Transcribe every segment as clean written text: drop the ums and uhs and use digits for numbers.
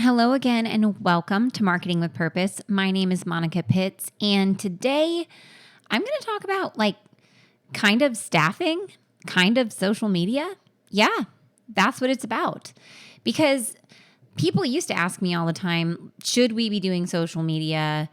Hello again, and welcome to Marketing with Purpose. My name is Monica Pitts, and today I'm going to talk about kind of staffing, kind of social media. Yeah, that's what it's about. Because people used to ask me all the time, should we be doing social media?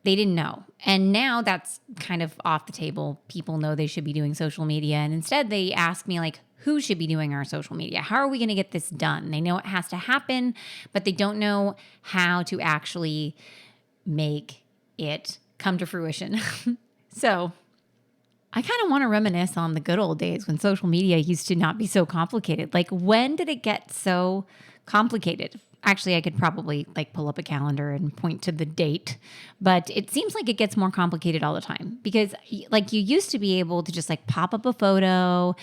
They didn't know. And now that's kind of off the table. People know they should be doing social media. And instead they ask me who should be doing our social media? How are we going to get this done? They know it has to happen, but they don't know how to actually make it come to fruition. So I kind of want to reminisce on the good old days when social media used to not be so complicated. When did it get so complicated? Actually, I could probably pull up a calendar and point to the date, but it seems like it gets more complicated all the time because you used to be able to just pop up a photo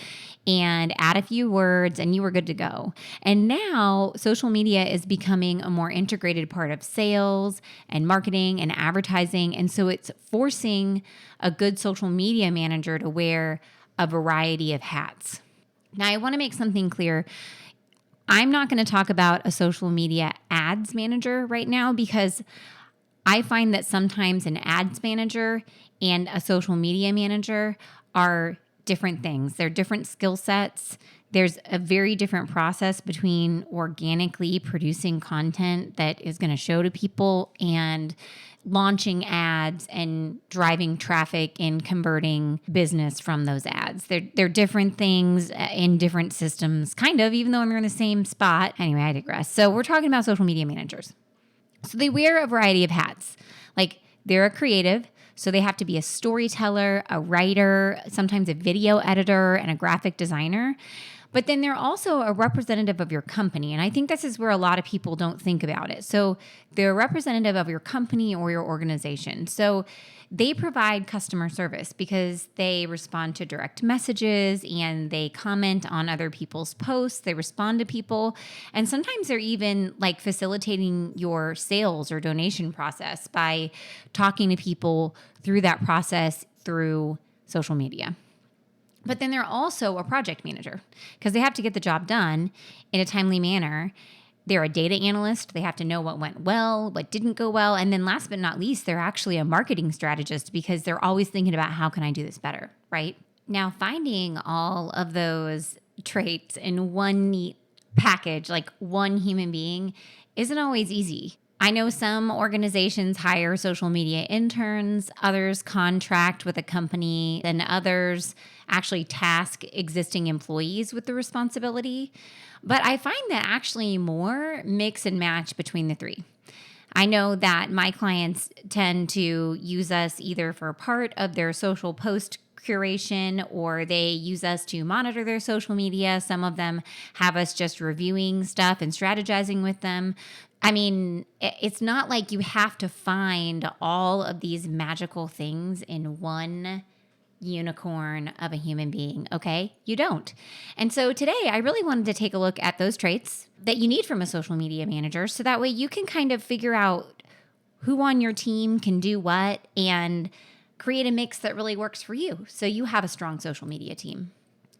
and add a few words and you were good to go. And now social media is becoming a more integrated part of sales and marketing and advertising. And so it's forcing a good social media manager to wear a variety of hats. Now, I want to make something clear. I'm not going to talk about a social media ads manager right now because I find that sometimes an ads manager and a social media manager are different things. They're different skill sets. There's a very different process between organically producing content that is going to show to people and launching ads and driving traffic and converting business from those ads. They're different things in different systems, kind of, even though they're in the same spot. Anyway, I digress. So we're talking about social media managers. So they wear a variety of hats. They're a creative, so they have to be a storyteller, a writer, sometimes a video editor, and a graphic designer. But then they're also a representative of your company. And I think this is where a lot of people don't think about it. So they're a representative of your company or your organization. So they provide customer service because they respond to direct messages and they comment on other people's posts. They respond to people. And sometimes they're even facilitating your sales or donation process by talking to people through that process through social media. But then they're also a project manager because they have to get the job done in a timely manner. They're a data analyst. They have to know what went well, what didn't go well. And then last but not least, they're actually a marketing strategist because they're always thinking about how can I do this better, right? Now, finding all of those traits in one neat package, like one human being, isn't always easy. I know some organizations hire social media interns, others contract with a company, and others actually task existing employees with the responsibility. But I find that actually more mix and match between the three. I know that my clients tend to use us either for part of their social post curation or they use us to monitor their social media. Some of them have us just reviewing stuff and strategizing with them. I mean, it's not like you have to find all of these magical things in one unicorn of a human being, okay? You don't. And so today, I really wanted to take a look at those traits that you need from a social media manager so that way you can kind of figure out who on your team can do what and create a mix that really works for you so you have a strong social media team.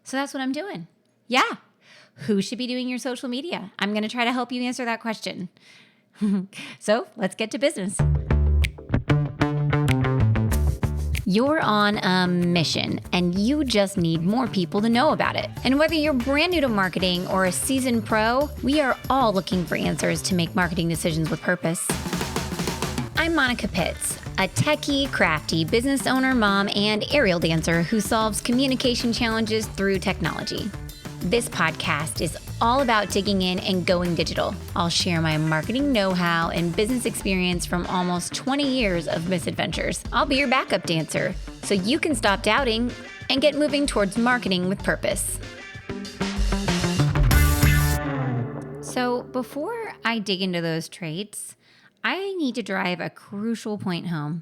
So that's what I'm doing. Yeah. Who should be doing your social media? I'm going to try to help you answer that question. So let's get to business. You're on a mission and you just need more people to know about it. And whether you're brand new to marketing or a seasoned pro, we are all looking for answers to make marketing decisions with purpose. I'm Monica Pitts, a techie, crafty business owner, mom, and aerial dancer who solves communication challenges through technology. This podcast is all about digging in and going digital. I'll share my marketing know-how and business experience from almost 20 years of misadventures. I'll be your backup dancer so you can stop doubting and get moving towards marketing with purpose. So before I dig into those traits, I need to drive a crucial point home.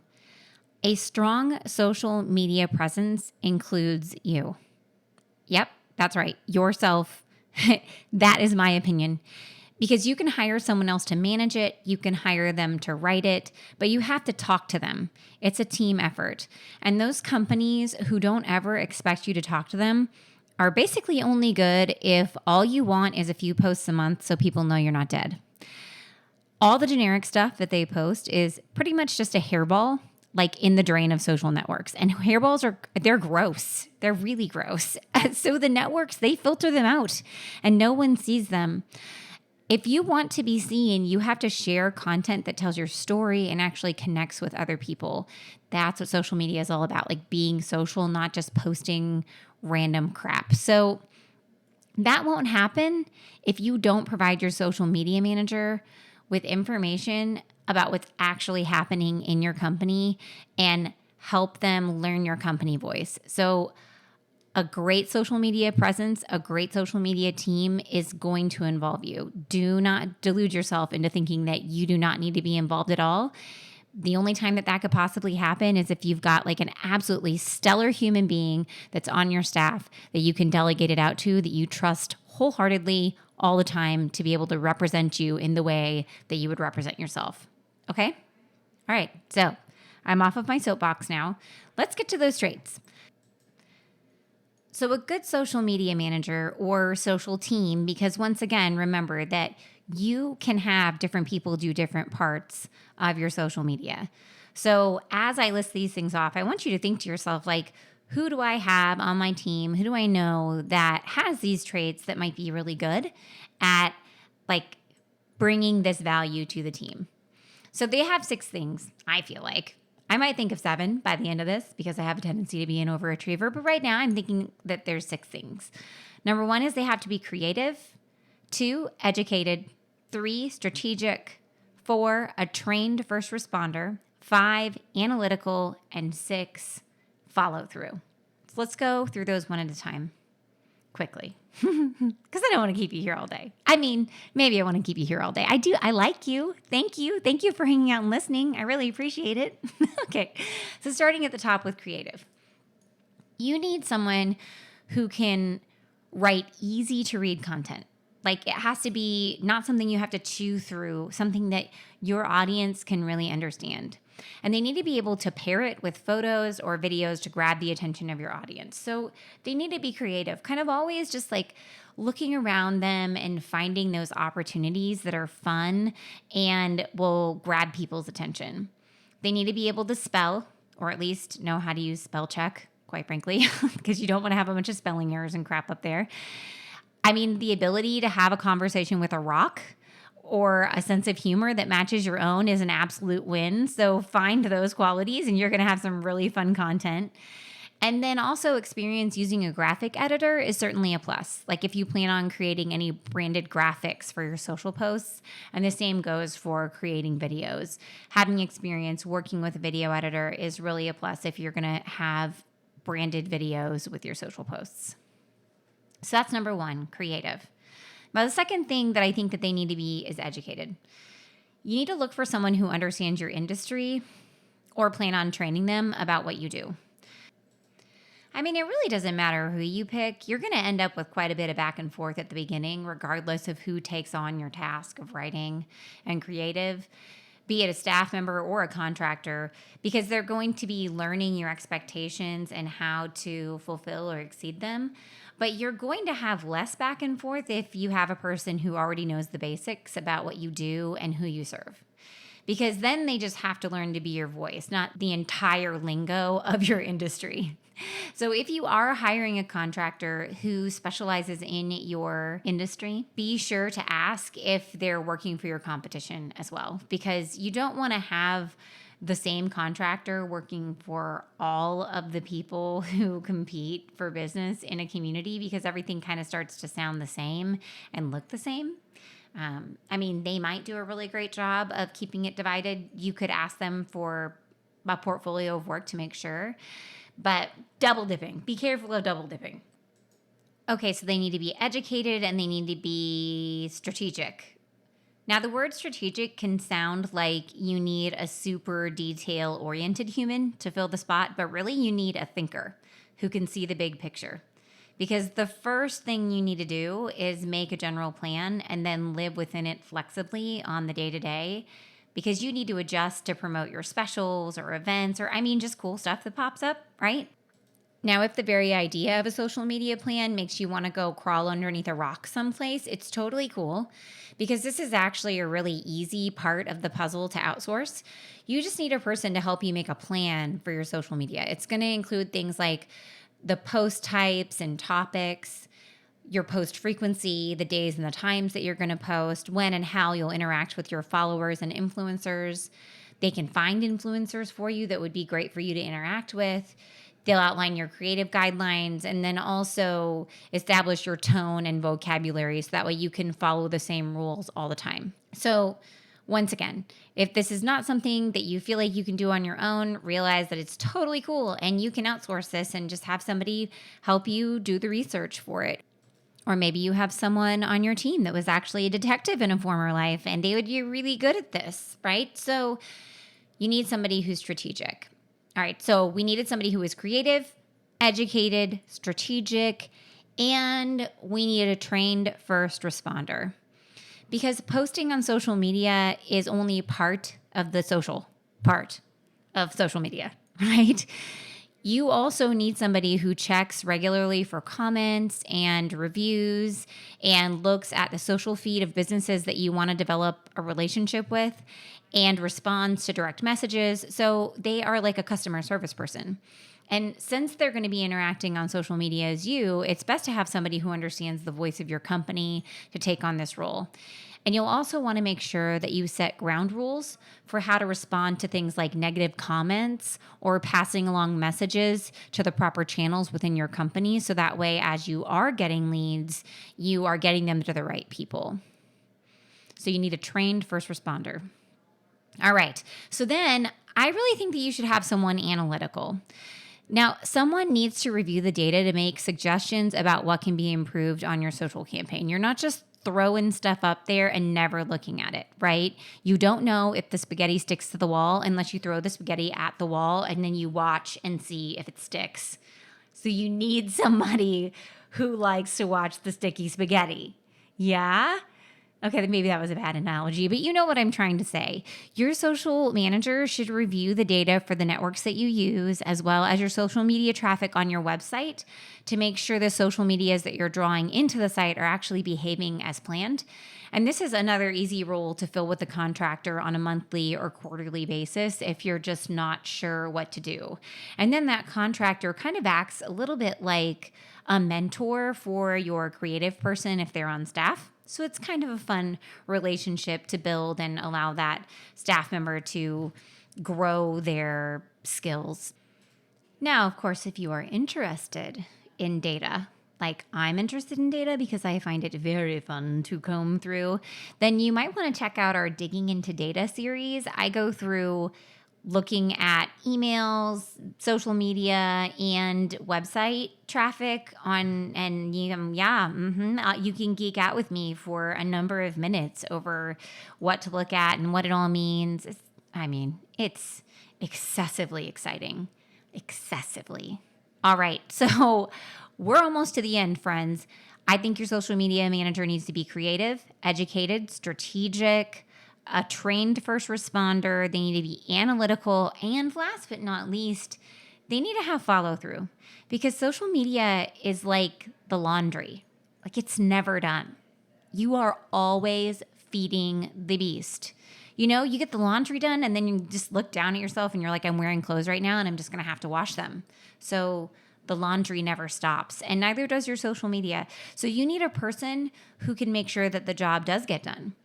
A strong social media presence includes you. Yep. That's right. Yourself. That is my opinion. Because you can hire someone else to manage it. You can hire them to write it, but you have to talk to them. It's a team effort. And those companies who don't ever expect you to talk to them are basically only good if all you want is a few posts a month so people know you're not dead. All the generic stuff that they post is pretty much just a hairball, like in the drain of social networks. And hairballs they're gross. They're really gross. So the networks, they filter them out and no one sees them. If you want to be seen, you have to share content that tells your story and actually connects with other people. That's what social media is all about, like being social, not just posting random crap. So that won't happen if you don't provide your social media manager with information about what's actually happening in your company and help them learn your company voice. So a great social media presence, a great social media team is going to involve you. Do not delude yourself into thinking that you do not need to be involved at all. The only time that could possibly happen is if you've got like an absolutely stellar human being that's on your staff that you can delegate it out to, that you trust wholeheartedly all the time to be able to represent you in the way that you would represent yourself. Okay? All right. So I'm off of my soapbox now. Let's get to those traits. So a good social media manager or social team, because once again, remember that you can have different people do different parts of your social media. So as I list these things off, I want you to think to yourself, like, who do I have on my team? Who do I know that has these traits that might be really good at like bringing this value to the team? So they have 6 things, I feel like. I might think of 7 by the end of this because I have a tendency to be an overachiever. But right now I'm thinking that there's 6 things. Number 1 is they have to be creative. 2, educated. 3, strategic. 4, a trained first responder. 5, analytical. And 6, follow through. So let's go through those one at a time quickly because I don't want to keep you here all day. I mean, maybe I want to keep you here all day. I do. I like you. Thank you. Thank you for hanging out and listening. I really appreciate it. Okay. So starting at the top with creative, you need someone who can write easy to read content. Like it has to be not something you have to chew through, something that your audience can really understand. And they need to be able to pair it with photos or videos to grab the attention of your audience. So they need to be creative, kind of always just like looking around them and finding those opportunities that are fun and will grab people's attention. They need to be able to spell, or at least know how to use spell check, quite frankly, because you don't want to have a bunch of spelling errors and crap up there. I mean, the ability to have a conversation with a rock or a sense of humor that matches your own is an absolute win. So find those qualities and you're going to have some really fun content. And then also experience using a graphic editor is certainly a plus. Like if you plan on creating any branded graphics for your social posts, and the same goes for creating videos. Having experience working with a video editor is really a plus if you're going to have branded videos with your social posts. So that's number 1, creative. Now, the second thing that I think that they need to be is educated. You need to look for someone who understands your industry or plan on training them about what you do. I mean, it really doesn't matter who you pick. You're going to end up with quite a bit of back and forth at the beginning, regardless of who takes on your task of writing and creative, be it a staff member or a contractor, because they're going to be learning your expectations and how to fulfill or exceed them. But you're going to have less back and forth if you have a person who already knows the basics about what you do and who you serve. Because then they just have to learn to be your voice, not the entire lingo of your industry. So if you are hiring a contractor who specializes in your industry, be sure to ask if they're working for your competition as well, because you don't want to have the same contractor working for all of the people who compete for business in a community, because everything kind of starts to sound the same and look the same. I mean, they might do a really great job of keeping it divided. You could ask them for a portfolio of work to make sure, but double dipping. Be careful of double dipping. Okay, so they need to be educated and they need to be strategic. Now, the word strategic can sound like you need a super detail-oriented human to fill the spot, but really you need a thinker who can see the big picture. Because the first thing you need to do is make a general plan and then live within it flexibly on the day-to-day, because you need to adjust to promote your specials or events or, I mean, just cool stuff that pops up, right? Now, if the very idea of a social media plan makes you want to go crawl underneath a rock someplace, it's totally cool because this is actually a really easy part of the puzzle to outsource. You just need a person to help you make a plan for your social media. It's going to include things like the post types and topics, your post frequency, the days and the times that you're going to post, when and how you'll interact with your followers and influencers. They can find influencers for you that would be great for you to interact with. They'll outline your creative guidelines and then also establish your tone and vocabulary so that way you can follow the same rules all the time. So, once again, if this is not something that you feel like you can do on your own, realize that it's totally cool and you can outsource this and just have somebody help you do the research for it. Or maybe you have someone on your team that was actually a detective in a former life and they would be really good at this, right? So you need somebody who's strategic. All right, so we needed somebody who was creative, educated, strategic, and we needed a trained first responder. Because posting on social media is only part of the social part of social media, right? You also need somebody who checks regularly for comments and reviews and looks at the social feed of businesses that you want to develop a relationship with and responds to direct messages. So they are like a customer service person. And since they're going to be interacting on social media as you, it's best to have somebody who understands the voice of your company to take on this role. And you'll also want to make sure that you set ground rules for how to respond to things like negative comments or passing along messages to the proper channels within your company. So that way, as you are getting leads, you are getting them to the right people. So you need a trained first responder. All right. So then I really think that you should have someone analytical. Now, someone needs to review the data to make suggestions about what can be improved on your social campaign. You're not just throwing stuff up there and never looking at it, right? You don't know if the spaghetti sticks to the wall unless you throw the spaghetti at the wall and then you watch and see if it sticks. So you need somebody who likes to watch the sticky spaghetti. Yeah? Okay, maybe that was a bad analogy, but you know what I'm trying to say. Your social manager should review the data for the networks that you use, as well as your social media traffic on your website to make sure the social medias that you're drawing into the site are actually behaving as planned. And this is another easy role to fill with a contractor on a monthly or quarterly basis if you're just not sure what to do. And then that contractor kind of acts a little bit like a mentor for your creative person if they're on staff. So it's kind of a fun relationship to build and allow that staff member to grow their skills. Now, of course, if you are interested in data, like I'm interested in data because I find it very fun to comb through, then you might want to check out our Digging into Data series. I go through looking at emails, social media, and website traffic on, and you can geek out with me for a number of minutes over what to look at and what it all means. It's excessively exciting. Excessively. All right, so we're almost to the end, friends. I think your social media manager needs to be creative, educated, strategic, a trained first responder. They need to be analytical. And last but not least, they need to have follow through because social media is like the laundry. Like it's never done. You are always feeding the beast. You know, you get the laundry done and then you just look down at yourself and you're like, I'm wearing clothes right now and I'm just going to have to wash them. So the laundry never stops and neither does your social media. So you need a person who can make sure that the job does get done.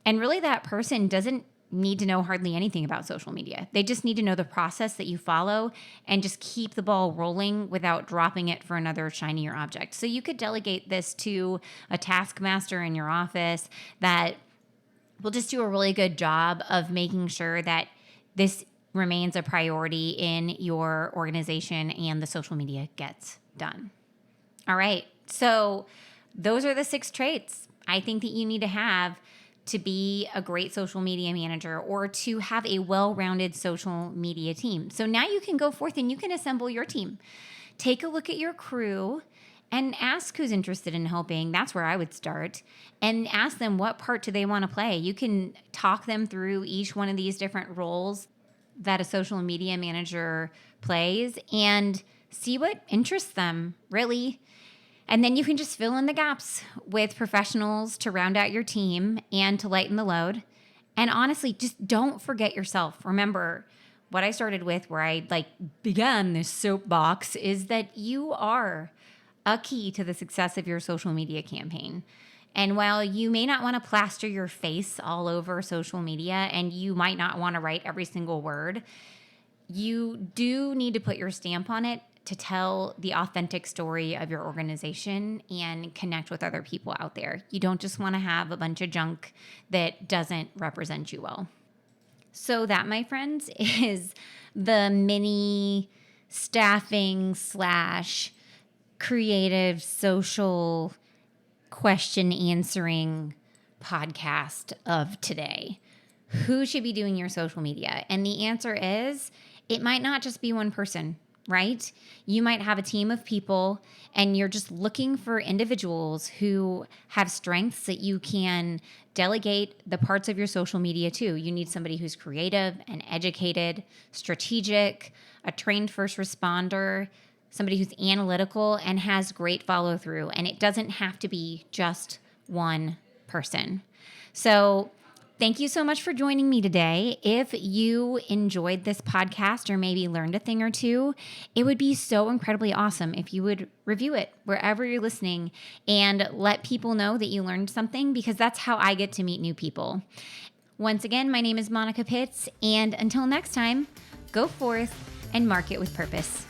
And really, that person doesn't need to know hardly anything about social media. They just need to know the process that you follow and just keep the ball rolling without dropping it for another shinier object. So you could delegate this to a taskmaster in your office that will just do a really good job of making sure that this remains a priority in your organization and the social media gets done. All right. So those are the 6 traits I think that you need to have to be a great social media manager or to have a well-rounded social media team. So now you can go forth and you can assemble your team. Take a look at your crew and ask who's interested in helping. That's where I would start. And ask them what part do they want to play. You can talk them through each one of these different roles that a social media manager plays and See what interests them, really. And then you can just fill in the gaps with professionals to round out your team and to lighten the load. And honestly, just don't forget yourself. Remember, what I started with, where I began this soapbox, is that you are a key to the success of your social media campaign. And while you may not want to plaster your face all over social media and you might not want to write every single word, you do need to put your stamp on it to tell the authentic story of your organization and connect with other people out there. You don't just want to have a bunch of junk that doesn't represent you well. So that, my friends, is the mini staffing / creative social question answering podcast of today. Who should be doing your social media? And the answer is, it might not just be one person, right? You might have a team of people and you're just looking for individuals who have strengths that you can delegate the parts of your social media to. You need somebody who's creative and educated, strategic, a trained first responder, somebody who's analytical and has great follow through. And it doesn't have to be just one person. So thank you so much for joining me today. If you enjoyed this podcast or maybe learned a thing or two, it would be so incredibly awesome if you would review it wherever you're listening and let people know that you learned something, because that's how I get to meet new people. Once again, my name is Monica Pitts, and until next time, go forth and market with purpose.